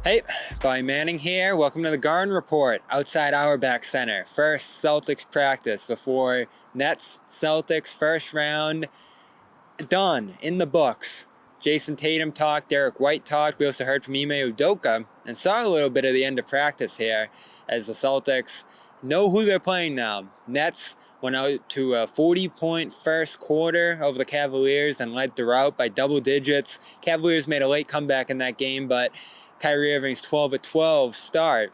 Hey, Brian Manning here. Welcome to the Garden Report outside Auerbach Center. First Celtics practice before Nets Celtics first round done in the books. Jayson Tatum talked, Derrick White talked. We also heard from Ime Udoka and saw a little bit of the end of practice here as the Celtics know who they're playing now. Nets went out to a 40-point first quarter over the Cavaliers and led throughout by double digits. Cavaliers made a late comeback in that game, but Kyrie Irving's 12-12 start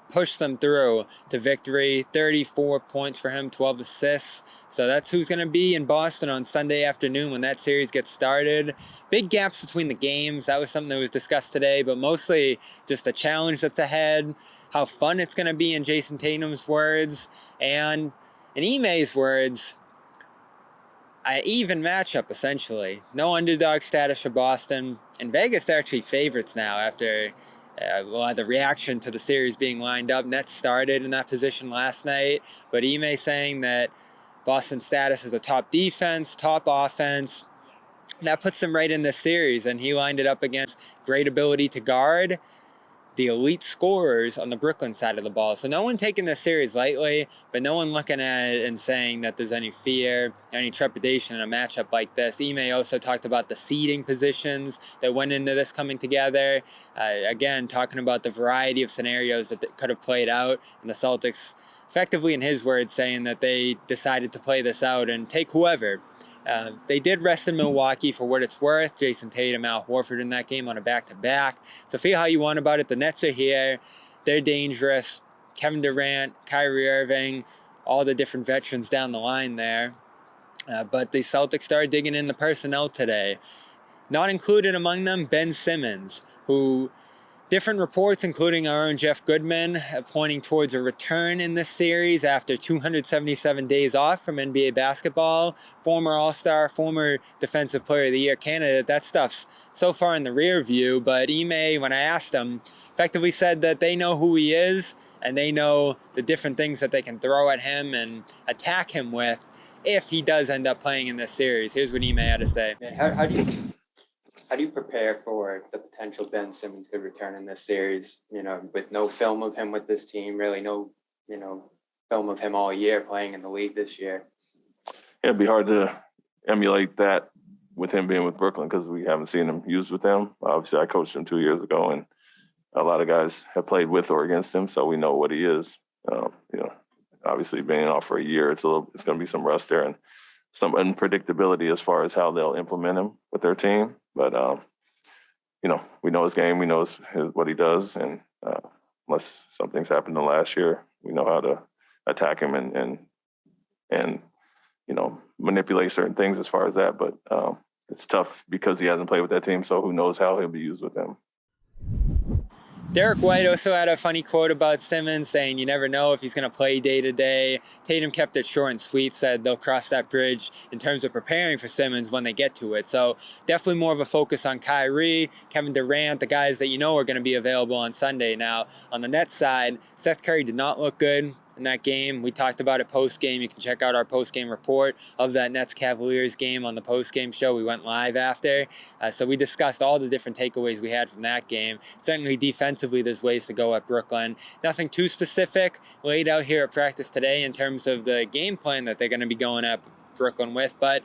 pushed them through to victory. 34 points for him, 12 assists. So that's who's going to be in Boston on Sunday afternoon when that series gets started. Big gaps between the games. That was something that was discussed today, but mostly just the challenge that's ahead, how fun it's going to be in Jayson Tatum's words, and in Ime's words, an even matchup, essentially. No underdog status for Boston. And Vegas, they're actually favorites now after the reaction to the series being lined up. Nets started in that position last night, but Ime saying that Boston's status as a top defense, top offense, that puts them right in this series. And he lined it up against great ability to guard the elite scorers on the Brooklyn side of the ball. So no one taking this series lightly, but no one looking at it and saying that there's any fear, any trepidation in a matchup like this. Ime also talked about the seeding positions that went into this coming together. Again, talking about the variety of scenarios that could have played out, and the Celtics effectively, in his words, saying that they decided to play this out and take whoever. They did rest in Milwaukee for what it's worth. Jayson Tatum, Al Horford in that game on a back-to-back. So feel how you want about it. The Nets are here. They're dangerous. Kevin Durant, Kyrie Irving, all the different veterans down the line there. But the Celtics started digging in the personnel today. Not included among them, Ben Simmons, who different reports, including our own Jeff Goodman, pointing towards a return in this series after 277 days off from NBA basketball. Former All-Star, former Defensive Player of the Year candidate. That stuff's so far in the rear view, but Ime, when I asked him, effectively said that they know who he is and they know the different things that they can throw at him and attack him with if he does end up playing in this series. Here's what Ime had to say. How do you prepare for the potential Ben Simmons could return in this series, with no film of him with this team, really no, film of him all year playing in the league this year? It'd be hard to emulate that with him being with Brooklyn because we haven't seen him used with them. Obviously, I coached him 2 years ago, and a lot of guys have played with or against him, so we know what he is. Obviously being off for a year, it's going to be some rust there and some unpredictability as far as how they'll implement him with their team. But, we know his game. We know what he does. And unless something's happened in the last year, we know how to attack him and manipulate certain things as far as that. But it's tough because he hasn't played with that team. So who knows how he'll be used with them. Derrick White also had a funny quote about Simmons saying you never know if he's going to play day to day. Tatum kept it short and sweet, said they'll cross that bridge in terms of preparing for Simmons when they get to it. So definitely more of a focus on Kyrie, Kevin Durant, the guys that are going to be available on Sunday. Now, on the Nets side, Seth Curry did not look good in that game. We talked about it post-game. You can check out our post-game report of that Nets-Cavaliers game on the post-game show. We went live after. So we discussed all the different takeaways we had from that game. Certainly defensively, there's ways to go at Brooklyn. Nothing too specific laid out here at practice today in terms of the game plan that they're going to be going at Brooklyn with, but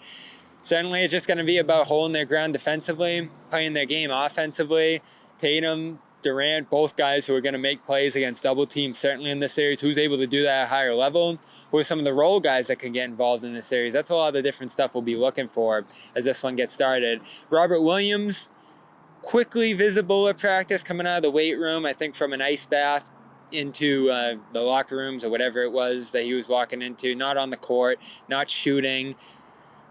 certainly it's just going to be about holding their ground defensively, playing their game offensively. Tatum, Durant, both guys who are going to make plays against double teams, certainly in this series. Who's able to do that at a higher level? Who are some of the role guys that can get involved in this series? That's a lot of the different stuff we'll be looking for as this one gets started. Robert Williams, quickly visible at practice, coming out of the weight room, I think from an ice bath into the locker rooms or whatever it was that he was walking into. Not on the court, not shooting.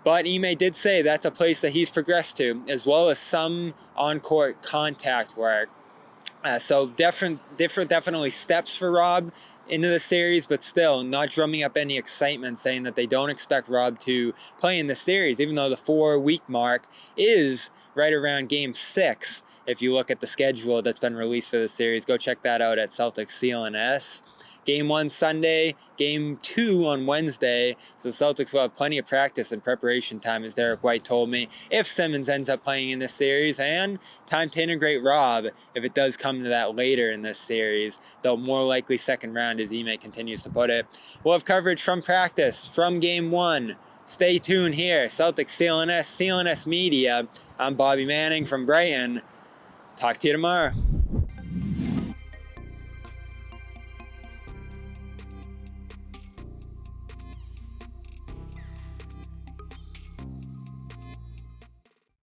But Ime did say that's a place that he's progressed to, as well as some on-court contact work. So definitely steps for Rob into the series, but still not drumming up any excitement, saying that they don't expect Rob to play in the series, even though the 4-week mark is right around Game 6. If you look at the schedule that's been released for the series, go check that out at Celtics CLNS. Game 1 Sunday, Game 2 on Wednesday. So the Celtics will have plenty of practice and preparation time, as Derrick White told me, if Simmons ends up playing in this series, and time to integrate Rob if it does come to that later in this series, though more likely second round, as Ime continues to put it. We'll have coverage from practice, from Game 1. Stay tuned here. Celtics CLNS, CLNS Media. I'm Bobby Manning from Brighton. Talk to you tomorrow.